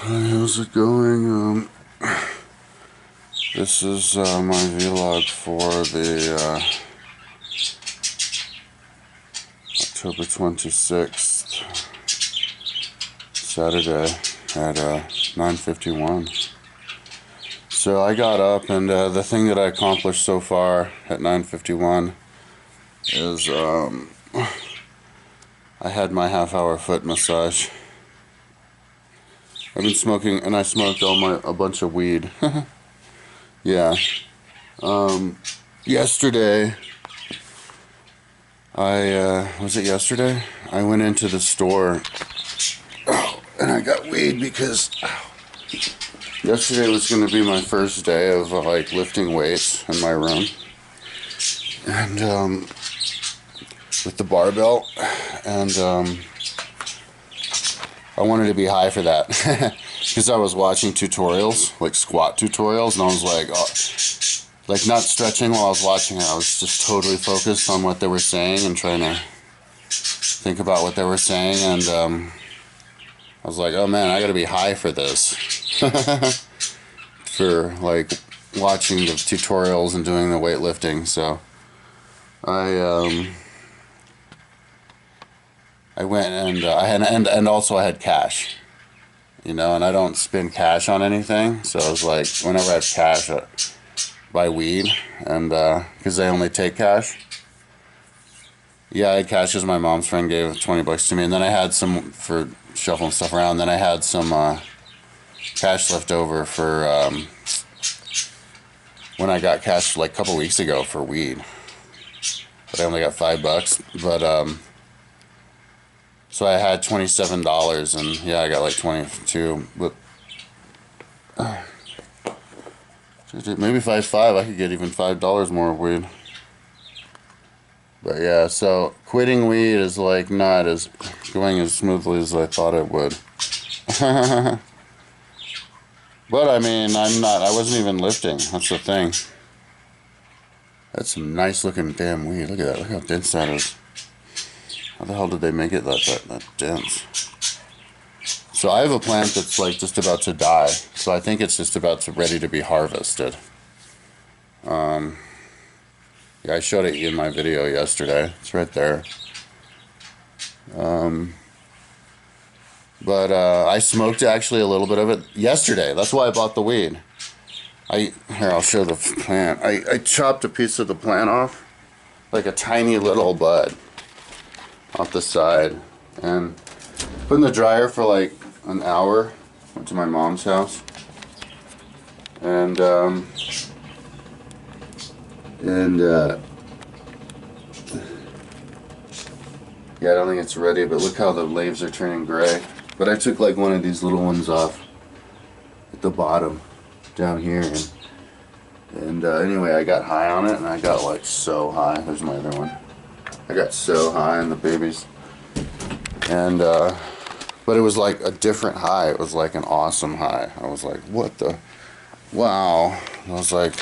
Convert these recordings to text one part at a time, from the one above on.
Hi, how's it going? This is my vlog for the October 26th, Saturday at 9:51. So I got up, and the thing that I accomplished so far at 9:51 is I had my half-hour foot massage. I've been smoking, and I smoked a bunch of weed. Yeah. Yesterday, was it yesterday? I went into the store, and I got weed because yesterday was going to be my first day of like lifting weights in my room, and with the barbell, and I wanted to be high for that because I was watching tutorials, like squat tutorials, and I was like, oh, like not stretching while I was watching it. I was just totally focused on what they were saying and trying to think about what they were saying, and I was like, oh man, I gotta be high for this. For like watching the tutorials and doing the weightlifting. So I went, and I had, and also I had cash, and I don't spend cash on anything. So I was like, whenever I have cash, I buy weed, and because they only take cash. Yeah, I had cash because my mom's friend gave $20 to me, and then I had some for shuffling stuff around. Then I had some cash left over for when I got cash like a couple weeks ago for weed, but I only got $5. But so I had $27, and yeah, I got like 22. But maybe if I had five, I could get even $5 more of weed. But yeah, so quitting weed is like not as going as smoothly as I thought it would. But I mean, I wasn't even lifting. That's the thing. That's some nice looking damn weed. Look at that. Look how dense that is. How the hell did they make it that dense? So I have a plant that's like just about to die. So I think it's just about ready to be harvested. Yeah, I showed it in my video yesterday. It's right there. But I smoked actually a little bit of it yesterday. That's why I bought the weed. Here, I'll show the plant. I chopped a piece of the plant off, like a tiny little bud off the side, and put in the dryer for like an hour. Went to my mom's house, and yeah, I don't think it's ready, but look how the leaves are turning gray. But I took like one of these little ones off at the bottom down here, and anyway, I got high on it, and I got like so high. There's my other one. I got so high on the babies, and but it was like a different high. It was like an awesome high. I was like, what the, wow. I was like,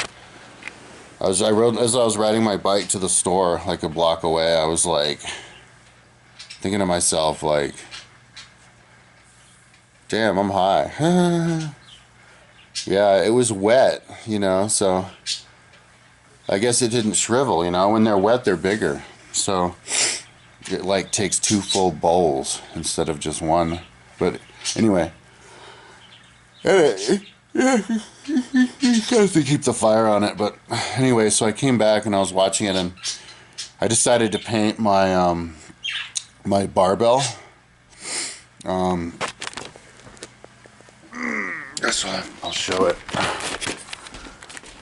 as I was riding my bike to the store like a block away, I was like thinking to myself, like, damn, I'm high. Yeah, it was wet, so I guess it didn't shrivel, when they're wet, they're bigger. So it like takes 2 full bowls instead of just one. But anyway, you have to keep the fire on it. But anyway, so I came back and I was watching it, and I decided to paint my my barbell. That's why I'll show it.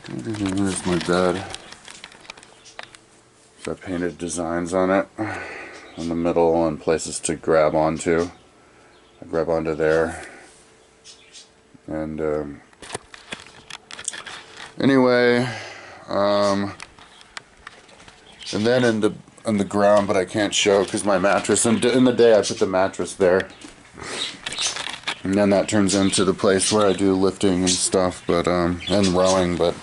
Here's my bed. So I painted designs on it in the middle and places to grab onto. I grab onto there. And anyway, and then in the ground, but I can't show because my mattress. And in the day, I put the mattress there. And then that turns into the place where I do lifting and stuff, but and rowing, but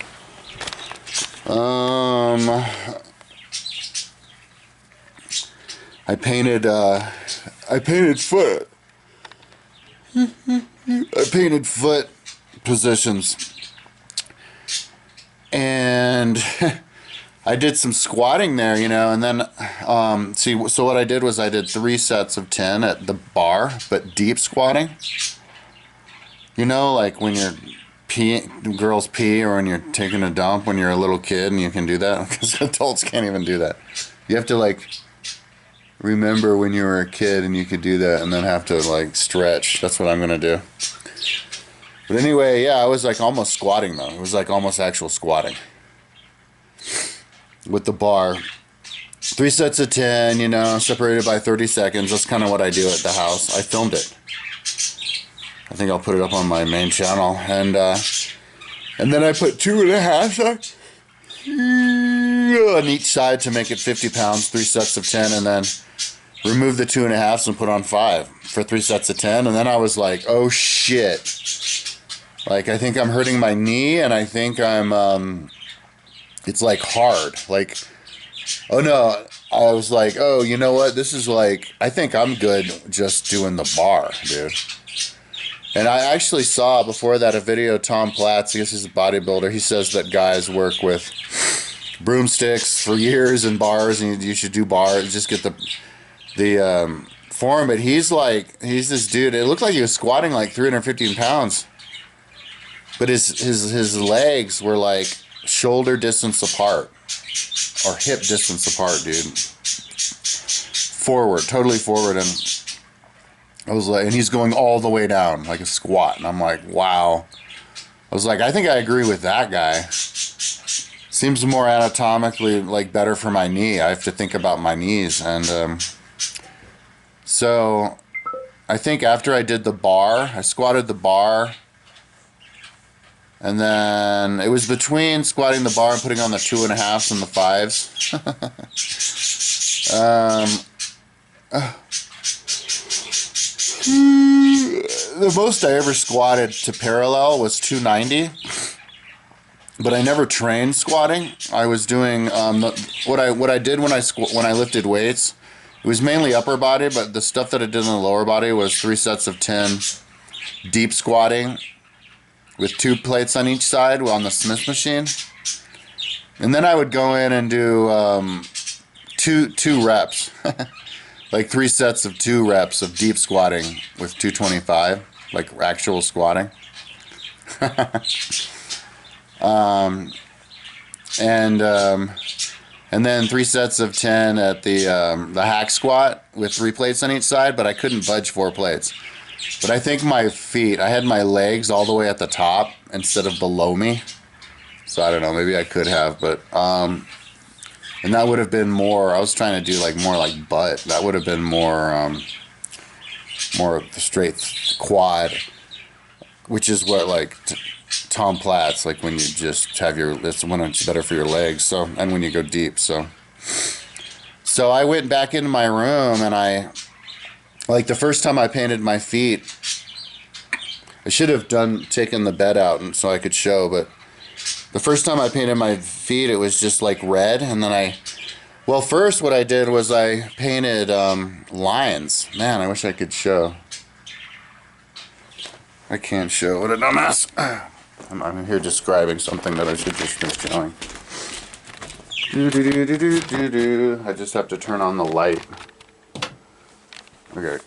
I painted foot. I painted foot positions. And I did some squatting there, you know, and then, so what I did was I did 3 sets of 10 at the bar, but deep squatting. You know, like when you're girls pee, or when you're taking a dump when you're a little kid, and you can do that, because adults can't even do that. You have to, like, remember when you were a kid and you could do that, and then have to, like, stretch. That's what I'm going to do. But anyway, yeah, I was, like, almost squatting, though. It was, like, almost actual squatting. With the bar. 3 sets of 10, you know, separated by 30 seconds. That's kind of what I do at the house. I filmed it. I think I'll put it up on my main channel. And then I put 2.5 on each side to make it 50 pounds, 3 sets of 10, and then remove the 2.5s and put on 5 for 3 sets of 10. And then I was like, oh shit. Like, I think I'm hurting my knee, and I think I'm, it's like hard. Like, oh no, I was like, oh, you know what? This is like, I think I'm good just doing the bar, dude. And I actually saw before that a video, Tom Platz, I guess he's a bodybuilder, he says that guys work with broomsticks for years and bars, and you should do bars, just get the form. But he's this dude, it looked like he was squatting like 315 pounds. But his legs were like shoulder distance apart, or hip distance apart, dude. Forward, totally forward, and I was like, and he's going all the way down like a squat, and I'm like, wow. I was like, I think I agree with that guy. Seems more anatomically like better for my knee. I have to think about my knees, and so I think after I did the bar, I squatted the bar. And then it was between squatting the bar and putting on the 2.5s and the 5s. The most I ever squatted to parallel was 290. But I never trained squatting. I was doing what I did when I lifted weights. It was mainly upper body, but the stuff that I did in the lower body was 3 sets of 10 deep squatting, with 2 plates on each side on the Smith machine. And then I would go in and do two reps. Like 3 sets of 2 reps of deep squatting with 225, like actual squatting. And then 3 sets of 10 at the hack squat with 3 plates on each side, but I couldn't budge 4 plates. But I think my feet, I had my legs all the way at the top instead of below me. So I don't know, maybe I could have, but, and that would have been more, I was trying to do like more like butt. That would have been more, more of the straight quad, which is what like Tom Platz, like when you just have that's when it's better for your legs. So, and when you go deep, so I went back into my room, and like the first time I painted my feet, I should have taken the bed out and so I could show, but the first time I painted my feet, it was just like red, and then well, first what I did was I painted lines. Man, I wish I could show. I can't show. What a dumbass. I'm here describing something that I should just been showing. I just have to turn on the light. Okay.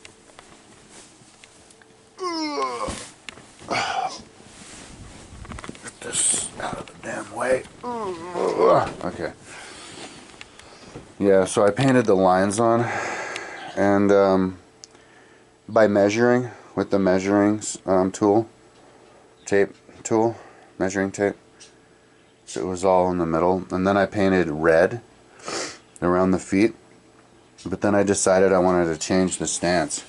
Get this out of the damn way. Okay. Yeah, so I painted the lines on, and by measuring with the measuring measuring tape. So it was all in the middle, and then I painted red around the feet. But then I decided I wanted to change the stance.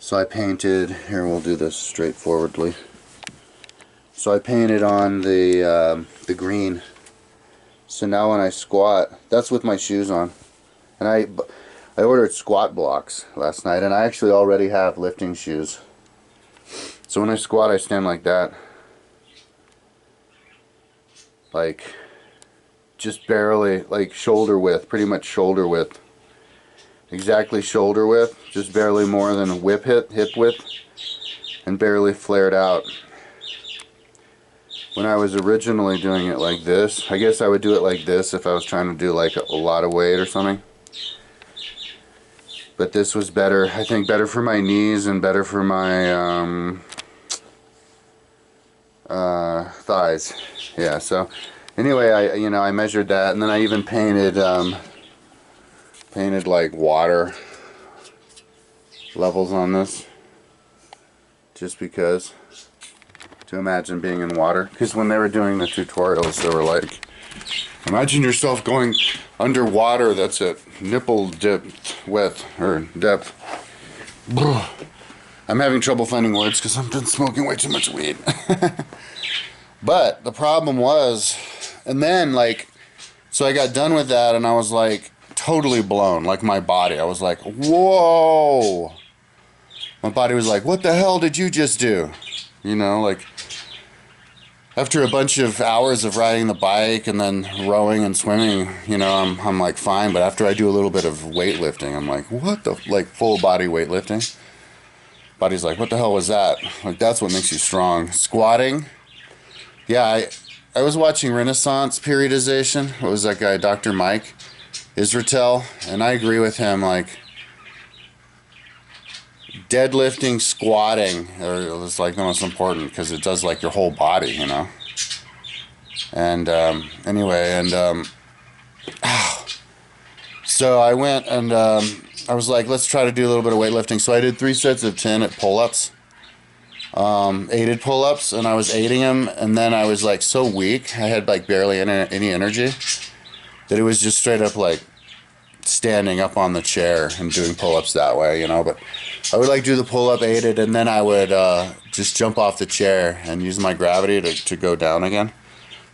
So I painted, here we'll do this straightforwardly. So I painted on the green. So now when I squat, that's with my shoes on. And I ordered squat blocks last night, and I actually already have lifting shoes. So when I squat, I stand like that. Like, just barely, like shoulder width, pretty much shoulder width. Exactly shoulder width, just barely more than hip width. and barely flared out. When I was originally doing it like this, I guess I would do it like this if I was trying to do like a lot of weight or something. But this was better, I think better for my knees and better for my thighs. Yeah, so anyway, I measured that, and then I even painted like water levels on this, just because, to imagine being in water. Because when they were doing the tutorials, they were like, imagine yourself going underwater that's at nipple depth. I'm having trouble finding words because I've been smoking way too much weed. But the problem was, and then like, so I got done with that and I was like totally blown, like my body. I was like, whoa. My body was like, what the hell did you just do? You know, like after a bunch of hours of riding the bike and then rowing and swimming, you know, I'm like fine. But after I do a little bit of weightlifting, I'm like, what the, like full body weightlifting. Body's like, what the hell was that? Like, that's what makes you strong. Squatting. Yeah, I was watching Renaissance periodization. What was that guy, Dr. Mike Israetel? And I agree with him, like, deadlifting, squatting is like the most important because it does like your whole body, you know? And anyway, and so I went and I was like, let's try to do a little bit of weightlifting. So I did 3 sets of 10 at pull-ups. Aided pull-ups, and I was aiding them, and then I was like so weak, I had like barely any energy, that it was just straight up like standing up on the chair and doing pull-ups that way, you know. But I would like do the pull-up aided, and then I would just jump off the chair and use my gravity to go down again.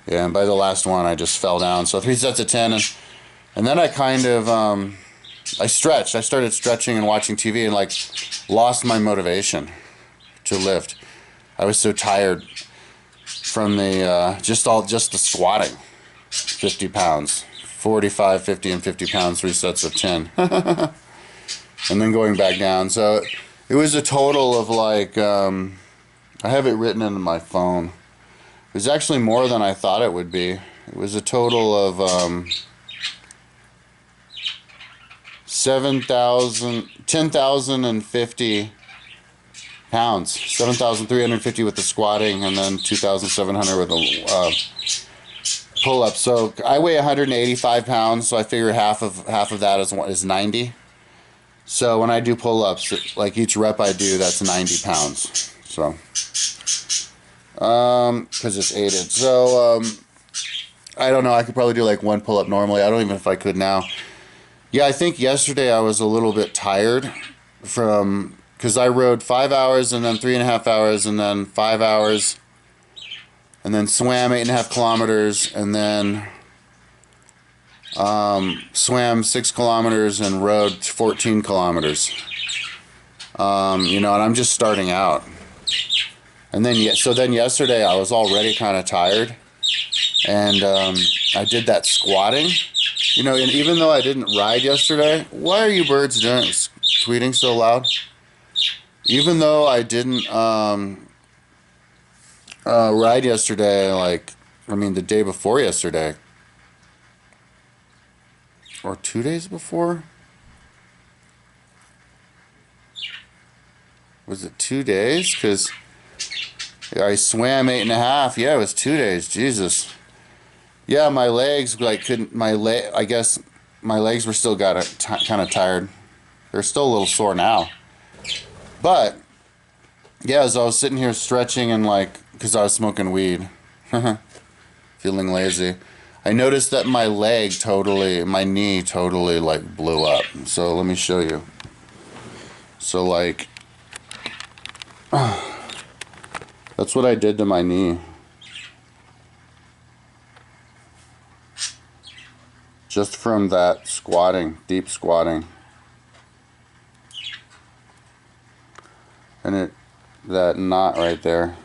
Yeah, and by the last one I just fell down. So 3 sets of 10, and then I kind of I stretched. I started stretching and watching TV and like lost my motivation to lift. I was so tired from the just the squatting. 50 pounds, 45, 50, and 50 pounds, 3 sets of 10, and then going back down. So it was a total of like I have it written in my phone. It was actually more than I thought it would be. It was a total of 10,050 pounds, 7,350 with the squatting, and then 2,700 with the pull-up. So I weigh 185 pounds, so I figure half of that is 90. So when I do pull-ups, like each rep I do, that's 90 pounds. So because it's aided. So I don't know. I could probably do like 1 pull-up normally. I don't even know if I could now. Yeah, I think yesterday I was a little bit tired from. Because I rode 5 hours and then 3.5 hours and then 5 hours and then swam 8.5 kilometers and then swam 6 kilometers and rode 14 kilometers. You know, and I'm just starting out. And then, so then yesterday I was already kind of tired, and I did that squatting. You know, and even though I didn't ride yesterday, why are you birds doing tweeting so loud? Even though I didn't ride yesterday, like, I mean, the day before yesterday, or 2 days before? Was it 2 days? Because I swam 8.5. Yeah, it was 2 days. Jesus. Yeah, my legs, like, I guess my legs were still kind of tired. They're still a little sore now. But, yeah, as I was sitting here stretching and, like, because I was smoking weed, feeling lazy, I noticed that my knee totally, like, blew up. So, let me show you. So, like, that's what I did to my knee. Just from that squatting, deep squatting. And that knot right there.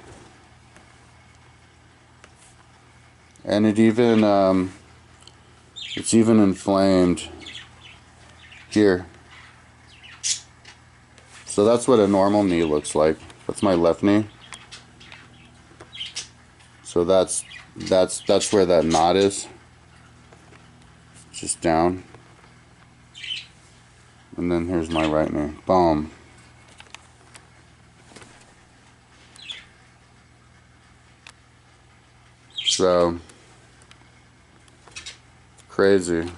And it's even inflamed here. So that's what a normal knee looks like. That's my left knee. So that's where that knot is. Just down. And then here's my right knee. Boom. So crazy.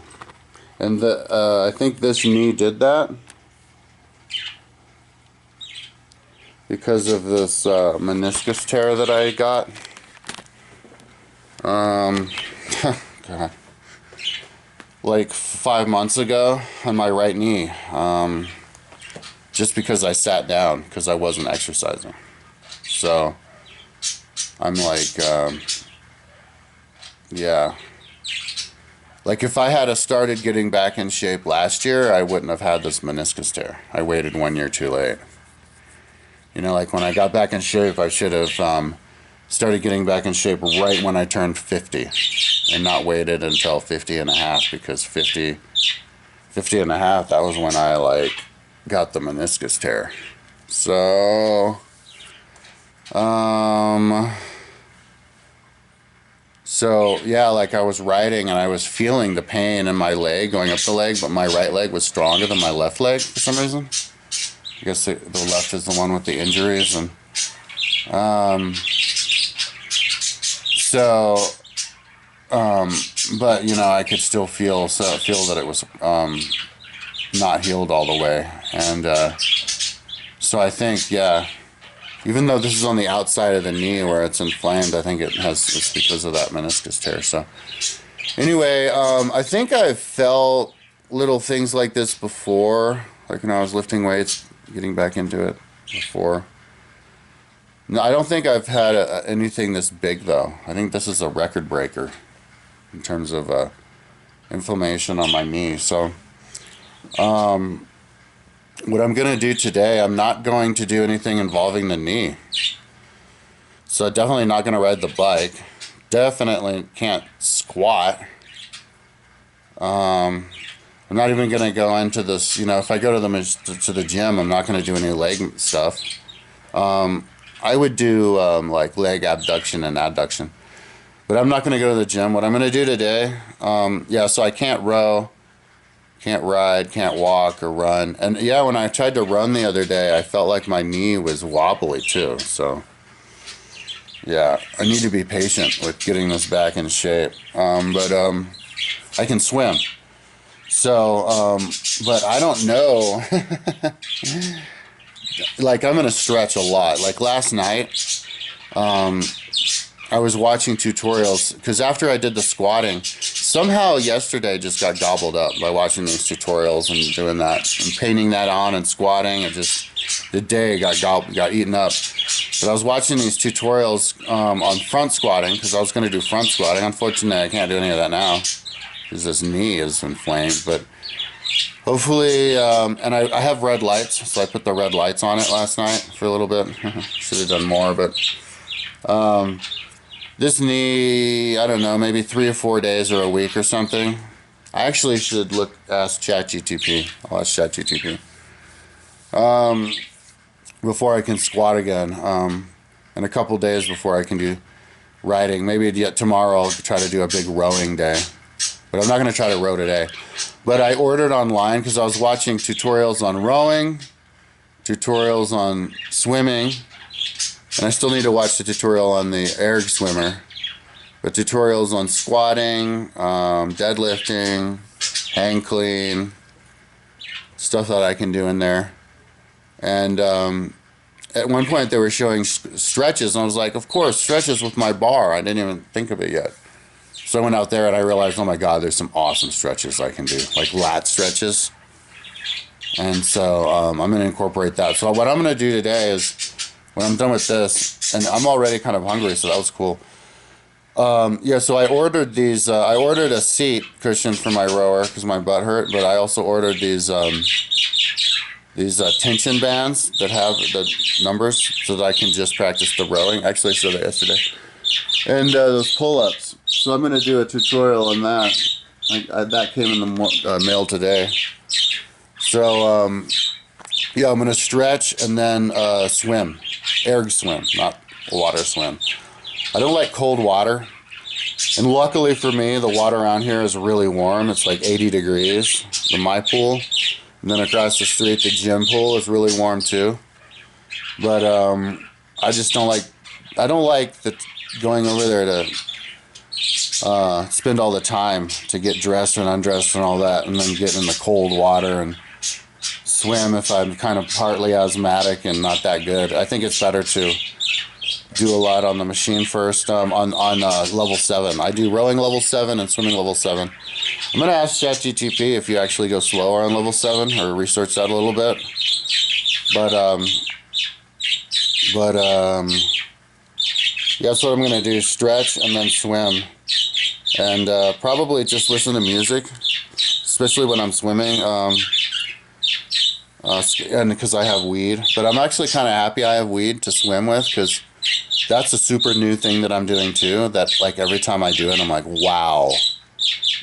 And I think this knee did that because of this meniscus tear that I got. God, like 5 months ago on my right knee, just because I sat down because I wasn't exercising. So I'm like, yeah. Like if I had started getting back in shape last year, I wouldn't have had this meniscus tear. I waited 1 year too late. You know, like when I got back in shape, I should have started getting back in shape right when I turned 50 and not waited until 50 and a half, because 50 and a half, that was when I like got the meniscus tear. So, so yeah, like I was riding and I was feeling the pain in my leg going up the leg, but my right leg was stronger than my left leg for some reason. I guess the left is the one with the injuries, and but you know, I could still feel that it was not healed all the way, and so I think, yeah, even though this is on the outside of the knee where it's inflamed, I think it's because of that meniscus tear. So anyway, I think I've felt little things like this before, like when I was lifting weights, getting back into it before. No, I don't think I've had anything this big though. I think this is a record breaker in terms of inflammation on my knee. So what I'm going to do today, I'm not going to do anything involving the knee. So definitely not going to ride the bike. Definitely can't squat. I'm not even going to go into this, you know, if I go to the gym, I'm not going to do any leg stuff. I would do like leg abduction and adduction, but I'm not going to go to the gym. What I'm going to do today, yeah, so I can't row, can't ride, can't walk or run. And yeah, when I tried to run the other day, I felt like my knee was wobbly too. So yeah, I need to be patient with getting this back in shape. But I can swim. So, but I don't know. Like I'm going to stretch a lot. Like last night, I was watching tutorials because after I did the squatting, somehow yesterday just got gobbled up by watching these tutorials and doing that and painting that on and squatting. It just, the day got eaten up. But I was watching these tutorials on front squatting because I was going to do front squatting. Unfortunately, I can't do any of that now because this knee is inflamed. But hopefully, and I have red lights, so I put the red lights on it last night for a little bit. Should have done more, but this knee, I don't know, maybe 3 or 4 days or a week or something. I actually should ask ChatGTP. I'll ask ChatGTP before I can squat again, and a couple days before I can do riding. Maybe yet tomorrow I'll try to do a big rowing day, but I'm not going to try to row today. But I ordered online because I was watching tutorials on rowing, tutorials on swimming, and I still need to watch the tutorial on the erg swimmer. But tutorials on squatting, deadlifting, hang clean, stuff that I can do in there. And at one point they were showing stretches, and I was like, of course, stretches with my bar. I didn't even think of it yet. So I went out there and I realized, oh my God, there's some awesome stretches I can do, like lat stretches. And so I'm going to incorporate that. So what I'm going to do today is, when I'm done with this, and I'm already kind of hungry, so that was cool. Yeah, so I ordered these, I ordered a seat cushion for my rower because my butt hurt, but I also ordered these tension bands that have the numbers so that I can just practice the rowing. Actually, I saw that yesterday. And those pull-ups. So I'm going to do a tutorial on that. That came in the mail today. So, yeah, I'm going to stretch and then swim. Air swim, not water swim. I don't like cold water. And luckily for me, the water around here is really warm. It's like 80 degrees, my pool. And then across the street, the gym pool is really warm too. But I just don't like, I don't like going over there to spend all the time to get dressed and undressed and all that, and then get in the cold water and swim if I'm kind of partly asthmatic and not that good. I think it's better to do a lot on the machine first. On level 7, I do rowing level 7 and swimming level 7. I'm gonna ask ChatGPT if you actually go slower on level 7 or research that a little bit. But yeah, that's what I'm gonna do: stretch and then swim, and probably just listen to music, especially when I'm swimming. And because I have weed, but I'm actually kind of happy I have weed to swim with, because that's a super new thing that I'm doing too. That like every time I do it, I'm like, wow,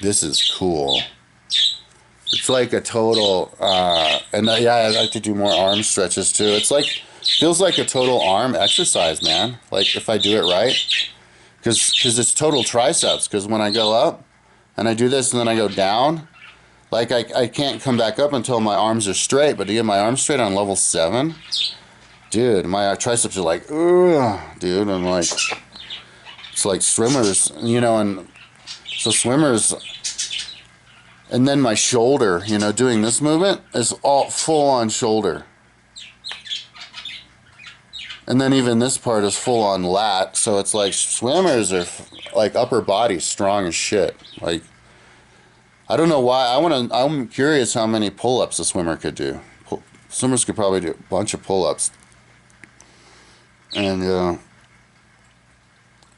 this is cool. It's like a total, and yeah, I like to do more arm stretches too. It's like, feels like a total arm exercise, man. Like if I do it right, because it's total triceps. Because when I go up and I do this and then I go down, like I can't come back up until my arms are straight. But to get my arms straight on level 7, dude, my triceps are like, ugh, dude. I'm like, it's like swimmers, you know, and so swimmers. And then my shoulder, you know, doing this movement is all full on shoulder. And then even this part is full on lat. So it's like swimmers are like upper body strong as shit. Like, I don't know why. I'm curious how many pull-ups a swimmer could do. Swimmers could probably do a bunch of pull-ups. And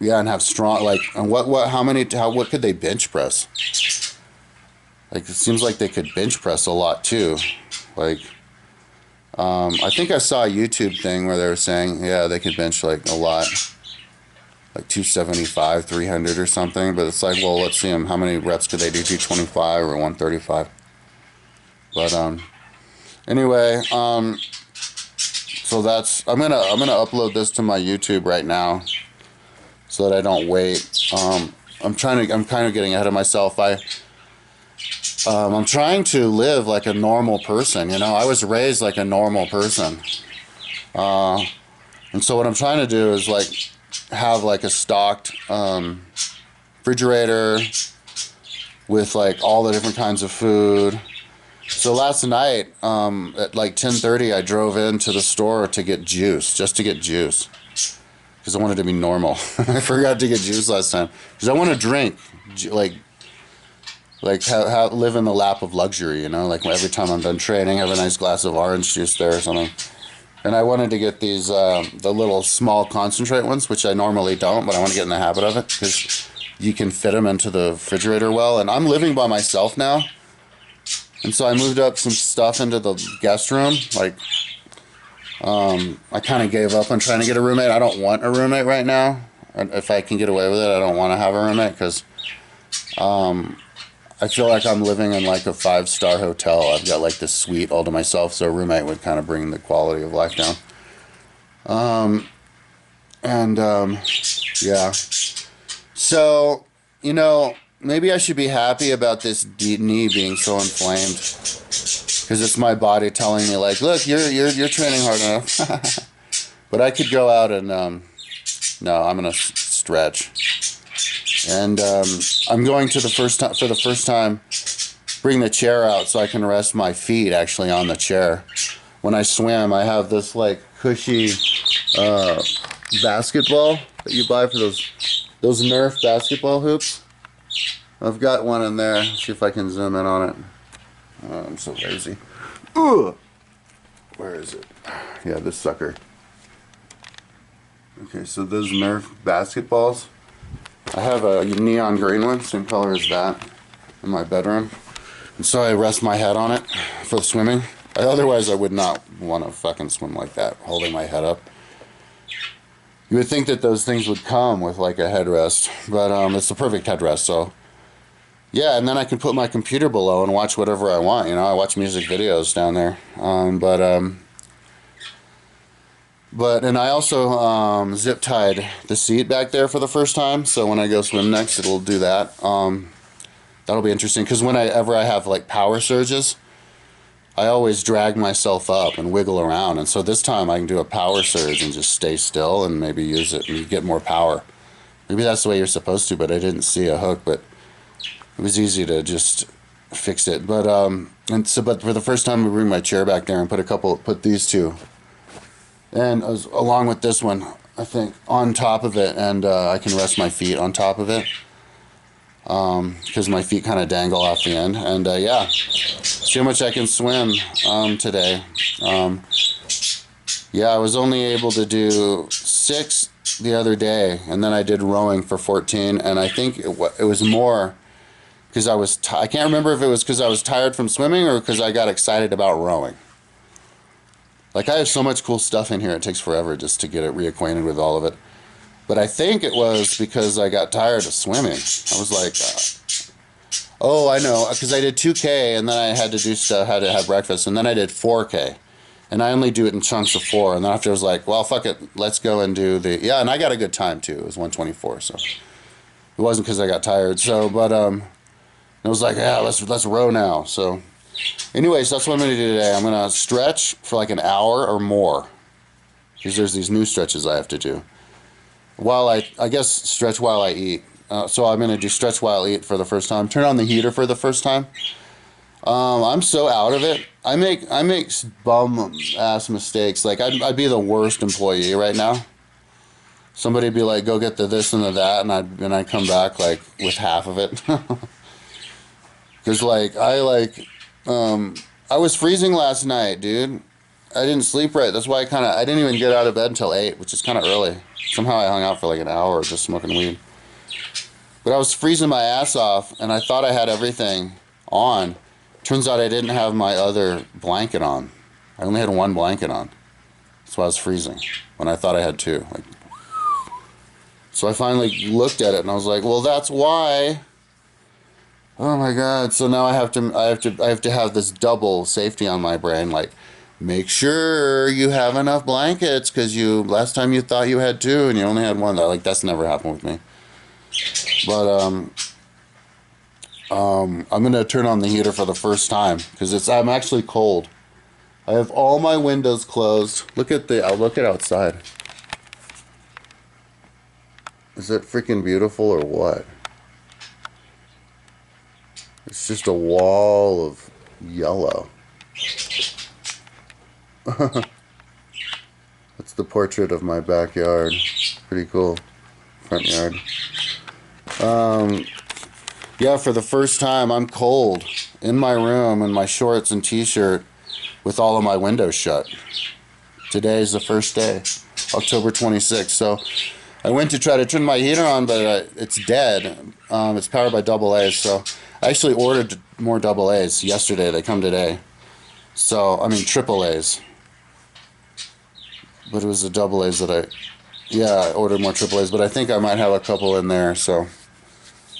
yeah, and have strong, like, and what could they bench press? Like, it seems like they could bench press a lot too. Like, I think I saw a YouTube thing where they were saying, yeah, they could bench like a lot, like 275, 300 or something. But it's like, well, let's see them. How many reps could they do? 225 or 135? But anyway, so that's, I'm gonna upload this to my YouTube right now, so that I don't wait. I'm kind of getting ahead of myself. I'm trying to live like a normal person, you know. I was raised like a normal person. And so what I'm trying to do is like have like a stocked refrigerator with like all the different kinds of food. So last night at like 10:30, I drove into the store to get juice, just to get juice, because I wanted to be normal. I forgot to get juice last time because I want to drink, like live in the lap of luxury, you know, like every time I'm done training, have a nice glass of orange juice there or something. And I wanted to get these, the little small concentrate ones, which I normally don't, but I want to get in the habit of it, because you can fit them into the refrigerator well. And I'm living by myself now, and so I moved up some stuff into the guest room. Like, I kind of gave up on trying to get a roommate. I don't want a roommate right now. If I can get away with it, I don't want to have a roommate, because I feel like I'm living in like a 5-star hotel. I've got like this suite all to myself, so a roommate would kind of bring the quality of life down. Yeah. So, you know, maybe I should be happy about this knee being so inflamed, because it's my body telling me like, look, you're training hard enough. But I could go out and no, I'm gonna stretch. And I'm going to for the first time, bring the chair out so I can rest my feet actually on the chair. When I swim, I have this like cushy basketball that you buy for those Nerf basketball hoops. I've got one in there. Let's see if I can zoom in on it. Oh, I'm so lazy. Ugh. Where is it? Yeah, this sucker. Okay, so those Nerf basketballs. I have a neon green one, same color as that, in my bedroom. And so I rest my head on it for swimming. Otherwise, I would not want to fucking swim like that, holding my head up. You would think that those things would come with like a headrest, but it's the perfect headrest, so. Yeah, and then I can put my computer below and watch whatever I want, you know. I watch music videos down there. But, and I also zip tied the seat back there for the first time, so when I go swim next, it'll do that. That'll be interesting, because whenever I have like power surges, I always drag myself up and wiggle around, and so this time I can do a power surge and just stay still and maybe use it and get more power. Maybe that's the way you're supposed to, but I didn't see a hook, but it was easy to just fix it. But but for the first time, I bring my chair back there and put these two, and along with this one, I think, on top of it, and I can rest my feet on top of it, because my feet kind of dangle off the end. And yeah, see how much I can swim today. Yeah, I was only able to do 6 the other day, and then I did rowing for 14, and I think it was more because I can't remember if it was because I was tired from swimming or because I got excited about rowing. Like, I have so much cool stuff in here, it takes forever just to get it reacquainted with all of it. But I think it was because I got tired of swimming. I was like, oh, I know, because I did 2K, and then I had to do stuff, had to have breakfast, and then I did 4K. And I only do it in chunks of 4, and then after I was like, well, fuck it, let's go and do yeah, and I got a good time too. It was 1:24, so it wasn't because I got tired. So, but I was like, yeah, let's row now. So, anyways, that's what I'm gonna do today. I'm gonna stretch for like an hour or more, because there's these new stretches I have to do. While I guess stretch while I eat. So I'm gonna do stretch while I eat for the first time. Turn on the heater for the first time. I'm so out of it. I make bum ass mistakes. Like, I'd be the worst employee right now. Somebody'd be like, go get the this and the that, and I'd come back like with half of it. Cause like I was freezing last night, dude. I didn't sleep right. That's why I didn't even get out of bed until 8, which is kind of early. Somehow I hung out for like an hour just smoking weed. But I was freezing my ass off, and I thought I had everything on. Turns out I didn't have my other blanket on. I only had one blanket on. That's why I was freezing when I thought I had 2. Like, so I finally looked at it and I was like, well, that's why. Oh my God. So now I have to have this double safety on my brain. Like, make sure you have enough blankets, because last time you thought you had 2 and you only had 1. Like, that's never happened with me. But I'm gonna turn on the heater for the first time because I'm actually cold. I have all my windows closed. Look at outside. Is it freaking beautiful or what? It's just a wall of yellow. That's the portrait of my backyard. Pretty cool. Front yard. Yeah, for the first time, I'm cold in my room in my shorts and t-shirt with all of my windows shut. Today's the first day, October 26th. So I went to try to turn my heater on, but it's dead. It's powered by AA's. So I actually ordered more AA's yesterday. They come today. So, I mean, AAA's. But it was the AA's that I ordered more AAA's, but I think I might have a couple in there, so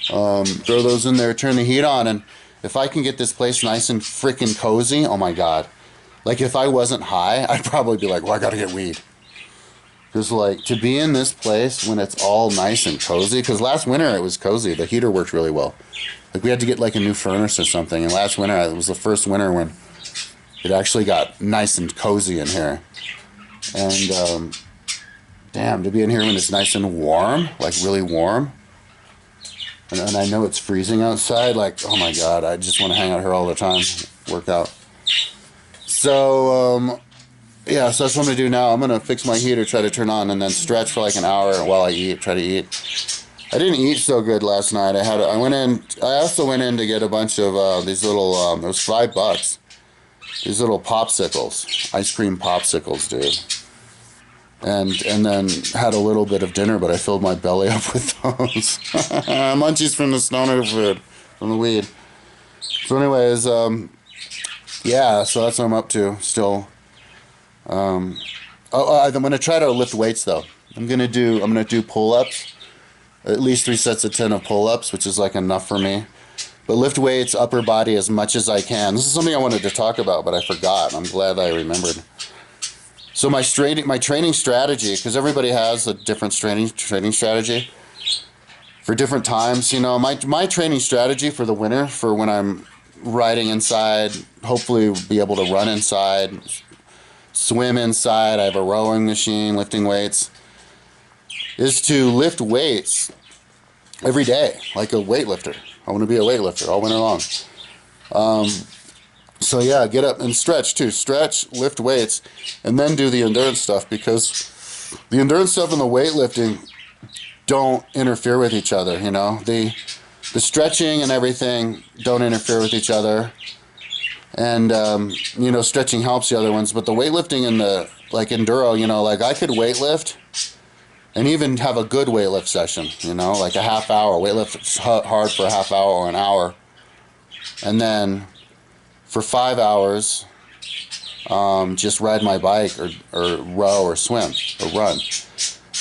throw those in there, turn the heat on, and if I can get this place nice and freaking cozy, oh my God. Like, if I wasn't high, I'd probably be like, well, I gotta get weed. Because, like, to be in this place when it's all nice and cozy, because last winter it was cozy, the heater worked really well. Like, we had to get, like, a new furnace or something, and last winter, it was the first winter when it actually got nice and cozy in here. And, damn, to be in here when it's nice and warm, like really warm, and I know it's freezing outside, like, oh my God, I just want to hang out here all the time, work out. So, yeah, so that's what I'm going to do now. I'm going to fix my heater, try to turn on, and then stretch for like an hour while I eat, try to eat. I didn't eat so good last night. I also went in to get a bunch of these little, it was $5. These little popsicles, ice cream popsicles, dude. And then had a little bit of dinner, but I filled my belly up with those. Munchies from the stoner food, from the weed. So anyways, yeah, so that's what I'm up to still. I'm gonna try to lift weights though. I'm gonna do pull-ups, at least 3 sets of 10 of pull-ups, which is like enough for me. But lift weights, upper body as much as I can. This is something I wanted to talk about, but I forgot. I'm glad I remembered. So my training strategy, because everybody has a different training strategy for different times. You know, my training strategy for the winter, for when I'm riding inside, hopefully be able to run inside, swim inside. I have a rowing machine, lifting weights, is to lift weights every day, like a weightlifter. I want to be a weightlifter all winter long. So yeah, get up and stretch too. Stretch, lift weights, and then do the endurance stuff, because the endurance stuff and the weightlifting don't interfere with each other, you know. The stretching and everything don't interfere with each other. And, you know, stretching helps the other ones. But the weightlifting and the, like, enduro, you know, like I could weightlift and even have a good weightlift session, you know, like a half hour. Weightlift hard for a half hour or an hour. And then for 5 hours, just ride my bike or row or swim or run.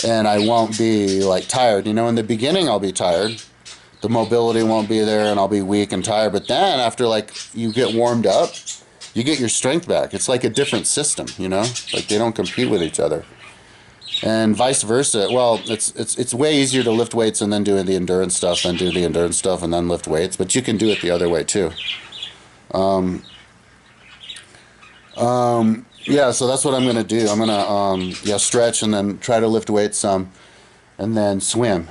And I won't be like tired. You know, in the beginning I'll be tired. The mobility won't be there and I'll be weak and tired. But then after like you get warmed up, you get your strength back. It's like a different system, you know? Like they don't compete with each other. And vice versa. Well, it's way easier to lift weights and then do the endurance stuff than do the endurance stuff and then lift weights. But you can do it the other way too. Yeah, so that's what I'm gonna do. I'm gonna yeah, stretch and then try to lift weights some, and then swim.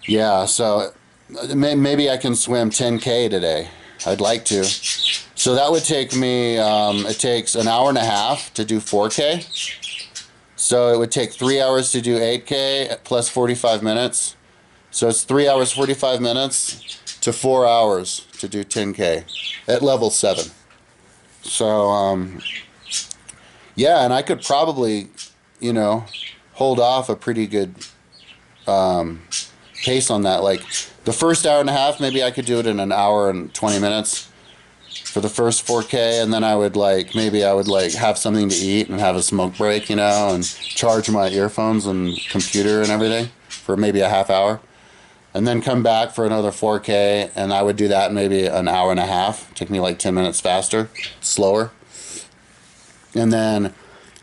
Yeah, so maybe I can swim 10K today. I'd like to. So that would take me. It takes an hour and a half to do 4K. So it would take 3 hours to do 8K plus 45 minutes. So it's 3 hours 45 minutes to 4 hours to do 10K at level 7. So, yeah, and I could probably, you know, hold off a pretty good pace on that. Like the first hour and a half, maybe I could do it in an hour and 20 minutes for the first 4K, and then I would maybe have something to eat and have a smoke break, you know, and charge my earphones and computer and everything for maybe a half hour. And then come back for another 4K, and I would do that in maybe an hour and a half. Take me like 10 minutes faster, slower. And then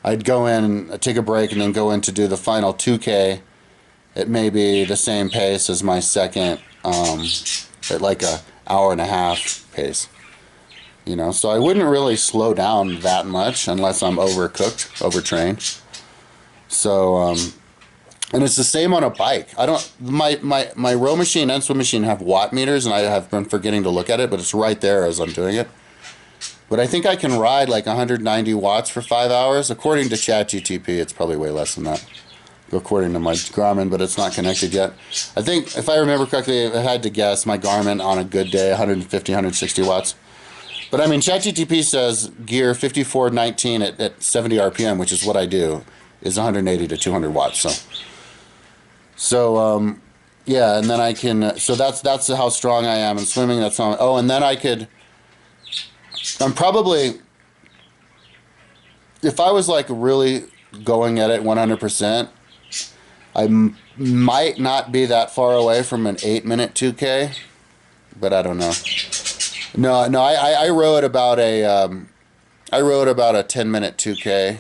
I'd go in, take a break, and then go in to do the final 2K at maybe the same pace as my second, at like a hour and a half pace. You know, so I wouldn't really slow down that much unless I'm overtrained. So, and it's the same on a bike. I don't, my row machine and swim machine have watt meters, and I have been forgetting to look at it, but it's right there as I'm doing it. But I think I can ride like 190 watts for 5 hours. According to ChatGTP, it's probably way less than that. According to my Garmin, but it's not connected yet. I think, if I remember correctly, I had to guess my Garmin on a good day, 150, 160 watts. But I mean, ChatGTP says gear 5419 at 70 RPM, which is what I do, is 180 to 200 watts. So, yeah, and then I can, so that's how strong I am in swimming. That's how, oh, and then I'm probably, if I was like really going at it 100%, I might not be that far away from an 8-minute 2K, but I don't know. No, I rode about a 10-minute 2K.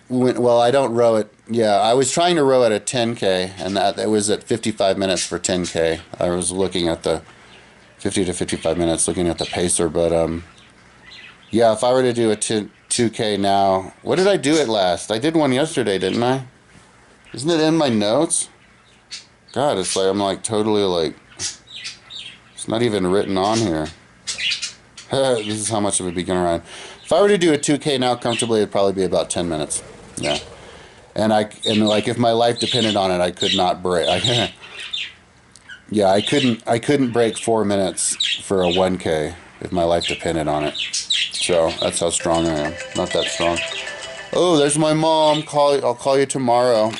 Well, I don't row it. Yeah, I was trying to row at a 10K, and that was at 55 minutes for 10K. I was looking at the 50 to 55 minutes, looking at the pacer. But yeah, if I were to do a 2K now, what did I do it last? I did one yesterday, didn't I? Isn't it in my notes? God, it's like I'm like totally like, it's not even written on here. This is how much of a beginner I am. If I were to do a 2K now comfortably, it'd probably be about 10 minutes. Yeah. And like if my life depended on it, I could not break. Yeah, I couldn't break 4 minutes for a 1K if my life depended on it. So that's how strong I am. Not that strong. Oh, there's my mom. I'll call you tomorrow.